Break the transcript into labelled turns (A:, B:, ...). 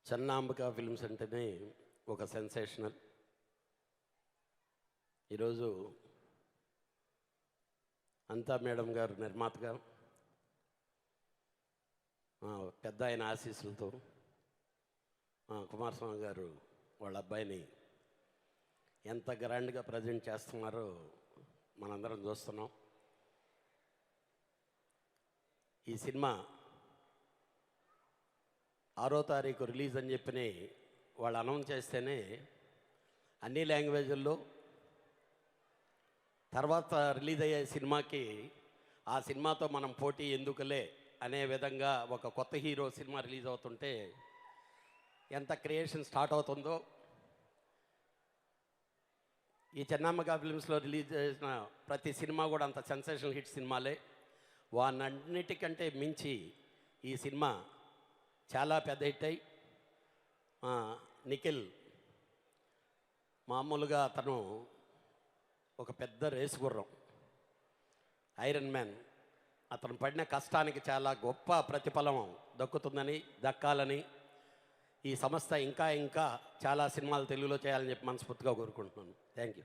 A: చెన్నాంబిక films అంటేనే ఒక sensational. ఈరోజు అంతా మేడం గారు నిర్మాతగా పెద్ద ఆయన ఆశీస్సులతో కుమారస్వామి గారు వాళ్ళ అబ్బాయిని ఎంత గ్రాండ్గా ప్రజెంట్ చేస్తున్నారో మనందరం చూస్తున్నాం. ఈ సినిమా 6వ తారీఖు రిలీజ్ అని చెప్పి వాళ్ళు అనౌన్స్ చేస్తేనే అన్ని లాంగ్వేజ్ల్లో తర్వాత రిలీజ్ అయ్యే సినిమాకి ఆ సినిమాతో మనం పోటీ ఎందుకులే అనే విధంగా ఒక కొత్త హీరో సినిమా రిలీజ్ అవుతుంటే ఎంత క్రియేషన్ స్టార్ట్ అవుతుందో. ఈ చెన్నాంబిక ఫిల్మ్స్లో రిలీజ్ చేసిన ప్రతి సినిమా కూడా అంత సెన్సేషనల్ హిట్ సినిమాలే. వాటన్నిటికంటే మించి ఈ సినిమా చాలా పెద్ద హిట్ అయ్యి నిఖిల్ మామూలుగా అతను ఒక పెద్ద రేసు గుర్రం, ఐరన్ మ్యాన్. అతను పడిన కష్టానికి చాలా గొప్ప ప్రతిఫలం దక్కాలని ఈ సంస్థ ఇంకా ఇంకా చాలా సినిమాలు తెలుగులో చేయాలని చెప్పి మనస్ఫూర్తిగా కోరుకుంటున్నాను. Thank you.